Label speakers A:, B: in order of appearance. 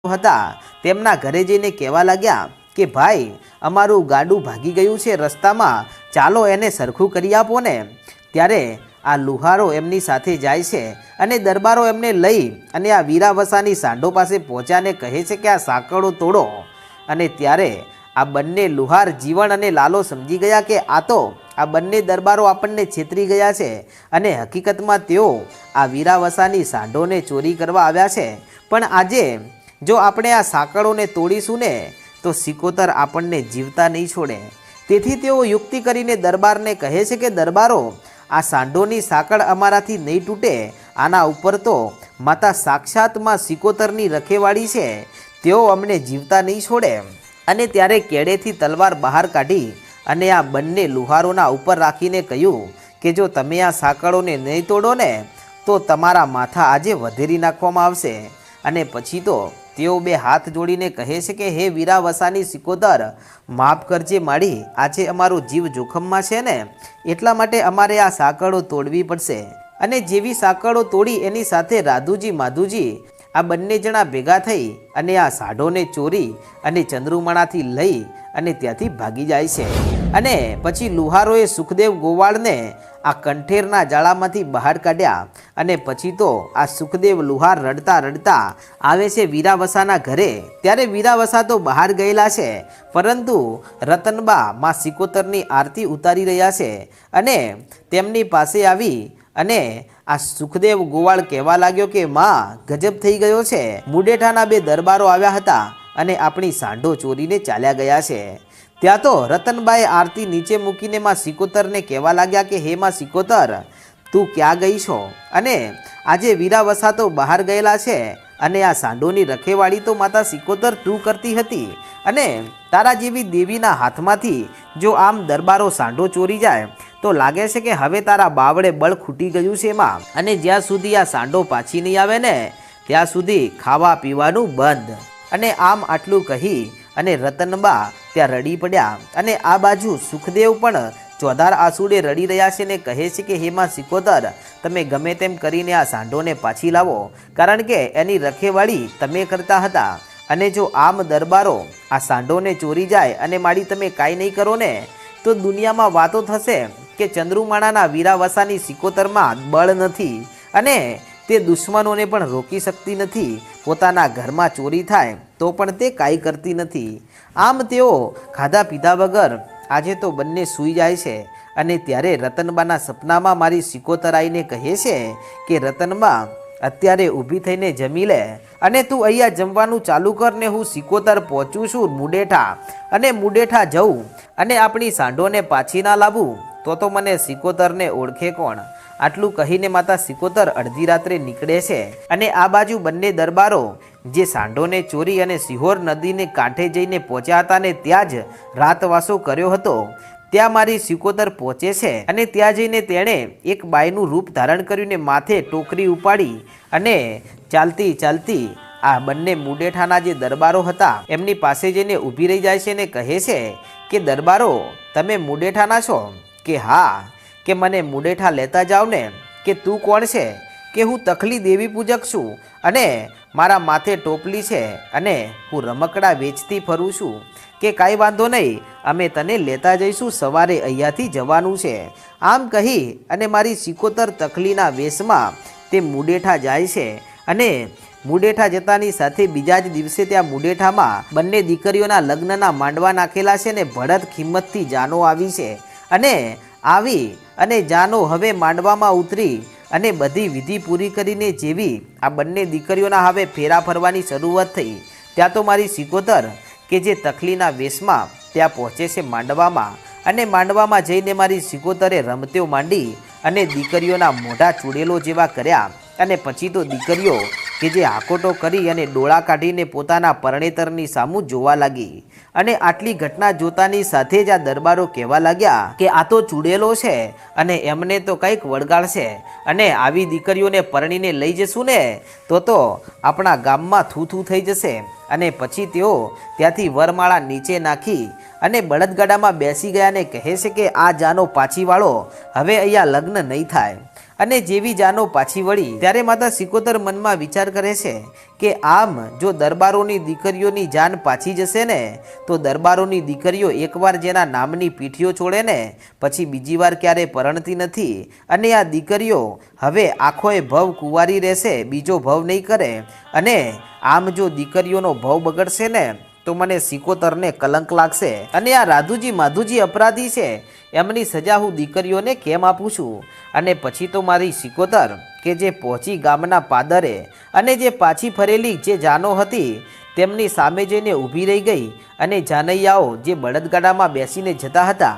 A: હતા તેમના ઘરે જઈને કહેવા લાગ્યા કે ભાઈ અમારું ગાડું ભાગી ગયું છે રસ્તામાં, ચાલો એને સરખું કરી આપો ને। ત્યારે આ લુહારો એમની સાથે જાય છે અને દરબારો એમને લઈ અને આ વીરાવસાની સાંઢો પાસે પહોંચ્યાને કહે છે કે આ સાંકળો તોડો। અને ત્યારે આ બંને લુહાર જીવણ અને લાલો સમજી ગયા કે આ બંને દરબારો આપણને છેતરી ગયા છે અને હકીકતમાં તેઓ આ વીરાવસાની સાંઢોને ચોરી કરવા આવ્યા છે। પણ આજે જો આપણે આ સાંકળોને તોડીશું ને તો સિકોતર આપણને જીવતા નહીં છોડે। તેથી તેઓ યુક્તિ કરીને દરબારને કહે છે કે દરબારો, આ સાંઢોની સાંકળ અમારાથી નહીં તૂટે, આના ઉપર તો માતા સાક્ષાતમાં સિકોતરની રખેવાળી છે, તેઓ અમને જીવતા નહીં છોડે। અને ત્યારે કેડેથી તલવાર બહાર કાઢી અને આ બંને લુહારોના ઉપર રાખીને કહ્યું કે જો તમે આ સાંકળોને નહીં તોડો ને તો તમારા માથા આજે વધેરી નાખવામાં આવશે। અને પછી તો તેઓ બે હાથ જોડીને કહે છે કે હે વીરાવસાની સિકોતર, માફ કરજે માડી, આજે અમારો જીવ જોખમમાં છે ને એટલા માટે અમારે આ સાંકળો તોડવી પડશે। અને જેવી સાંકળો તોડી એની સાથે રાધુજી માધુજી આ બંને જણા ભેગા થઈ અને આ સાંઢોને ચોરી અને ચંદ્રુમણાથી લઈ અને ત્યાંથી ભાગી જાય છે। અને પછી લુહારોએ સુખદેવ ગોવાળને આ કંઠેરના જાળામાંથી બહાર કાઢ્યા અને પછી તો આ સુખદેવ લુહાર રડતા રડતા આવે છે વીરાવસાના ઘરે। ત્યારે વીરાવસા તો બહાર ગયેલા છે, પરંતુ રતનબા માં સિકોતરની આરતી ઉતારી રહ્યા છે અને તેમની પાસે આવી અને આ સુખદેવ ગોવાળ કહેવા લાગ્યો કે માં ગજબ થઈ ગયો છે, મુડેઠાના બે દરબારો આવ્યા હતા અને આપણી સાંઢો ચોરીને ચાલ્યા ગયા છે। ત્યાં તો રતનબાએ આરતી નીચે મૂકીને માં સિકોતરને કહેવા લાગ્યા કે હે માં સિકોતર, તું ક્યાં ગઈ છો? અને આજે વીરાવસા તો બહાર ગયેલા છે અને આ સાંઢોની રખેવાળી તો માતા સિકોતર તું કરતી હતી અને તારા જેવી દેવીના હાથમાંથી જો આમ દરબારો સાંઢો ચોરી જાય તો લાગે છે કે હવે તારા બાવળે બળ ખૂટી ગયું છે માં, અને જ્યાં સુધી આ સાંઢો પાછી નહીં આવે ને ત્યાં સુધી ખાવા પીવાનું બંધ। અને આમ આટલું કહી અને રતનબા ત્યાં રડી પડ્યા અને આ બાજુ સુખદેવ પણ ચોધાર આંસુડે રડી રહ્યા છે ને કહે છે કે હે માં સિકોતર, તમે ગમે તેમ કરીને આ સાંઢોને પાછી લાવો, કારણ કે એની રખેવાળી તમે કરતા હતા અને જો આમ દરબારો આ સાંઢોને ચોરી જાય અને માડી તમે કાંઈ નહીં કરો ને તો દુનિયામાં વાતો થશે કે ચંદ્રુમાણાના વીરાવસાની સિકોતરમાં બળ નથી અને તે દુશ્મનોને પણ રોકી શકતી નથી, પોતાના ઘરમાં ચોરી થાય તો પણ તે કાંઈ કરતી નથી। આમ તેઓ ખાધા પીધા વગર આજે તો બંને સૂઈ જાય છે અને ત્યારે રતનબાના સપનામાં મારી સિકોતર આવીને કહે છે કે રતનબા, અત્યારે ઊભી થઈને જમી લે અને તું અહીંયા જમવાનું ચાલુ કર ને હું સિકોતર પહોંચું છું મુડેઠા, અને મુડેઠા જઉં અને આપણી સાંઢોને પાછી ના લાવું તો મને સિકોતરને ઓળખે કોણ? આટલું કહીને માતા સિકોતર અડધી રાત્રે નીકળે છે અને આ બાજુ બંને દરબારો જે સાંઢોને ચોરી અને સિહોર નદીને કાંઠે જઈને પહોંચ્યા હતા ને ત્યાં જ રાતવાસો કર્યો હતો, ત્યાં મારી સિકોતર પહોંચે છે અને ત્યાં જઈને તેણે એક બાઈનું રૂપ ધારણ કર્યું ને માથે ટોકરી ઉપાડી અને ચાલતી ચાલતી આ બંને મુડેઠાના જે દરબારો હતા એમની પાસે જઈને ઊભી રહી જાય છે ને કહે છે કે દરબારો, તમે મુડેઠાના છો? કે હા। કે મને મુડેઠા લેતા જાઓ ને। કે તું કોણ છે? કે હું તખલી દેવી પૂજક છું અને મારા માથે ટોપલી છે અને હું રમકડા વેચતી ફરું છું। કે કાંઈ વાંધો નહીં, અમે તને લેતા જઈશું, સવારે અહીંયાથી જવાનું છે। આમ કહી અને મારી સિકોતર તખલીના વેશમાં તે મુડેઠા જાય છે અને મુડેઠા જતાની સાથે બીજા જ દિવસે ત્યાં મુડેઠામાં બંને દીકરીઓના લગ્નના માંડવા નાખેલા છે ને ભડત કિંમતથી જાનો આવી છે અને આવી અને જાનો હવે માંડવામાં ઉતરી અને બધી વિધિ પૂરી કરીને જેવી આ બંને દીકરીઓના હવે ફેરા ફરવાની શરૂઆત થઈ ત્યાં તો મારી સિકોતર કે જે તખલીના વેશમાં ત્યાં પહોંચે છે માંડવામાં અને માંડવામાં જઈને મારી સિકોતરે રમત્યો માંડી અને દીકરીઓના મોઢા ચૂડેલો જેવા કર્યા અને પછી તો દીકરીઓ કે જે હાકોટો કરી અને ડોળા કાઢીને પોતાના પરણેતરની સામું જોવા લાગી અને આટલી ઘટના જોતાની સાથે જ આ દરબારો કહેવા લાગ્યા કે આ તો ચૂડેલો છે અને એમને તો કંઈક વળગાડશે અને આવી દીકરીઓને પરણીને લઈ જશું ને તો આપણા ગામમાં થૂ થઈ જશે। અને પછી તેઓ ત્યાંથી વરમાળા નીચે નાખી અને બળદગાડામાં બેસી ગયા ને કહે છે કે આ જાનો પાછી વાળો, હવે અહીંયા લગ્ન નહીં થાય. અને જેવી જાનો પાછી વળી ત્યારે માતા સિકોતર મનમાં વિચાર કરે છે કે આમ જો દરબારોની દીકરીઓની જાન પાછી જશે ને તો દરબારોની દીકરીઓ એકવાર જેના નામની પીઠીઓ છોડે ને પછી બીજી વાર ક્યારે પરણતી નથી. અને આ દીકરીઓ હવે આખોય ભવ કુંવારી રહેશે, બીજો ભવ નહીં કરે. અને આમ જો દીકરીઓનો ભવ બગડશે ને તો મને સિકોતરને કલંક લાગશે. અને આ રાધુજી માધુજી અપરાધી છે, એમની સજા હું દીકરીઓને કેમ આપું છું? અને પછી તો મારી સિકોતર કે જે પહોંચી ગામના પાદરે અને જે પાછી ફરેલી જે જાનો હતી તેમની સામે જઈને ઊભી રહી ગઈ. અને જાનૈયાઓ જે બળદગાડામાં બેસીને જતા હતા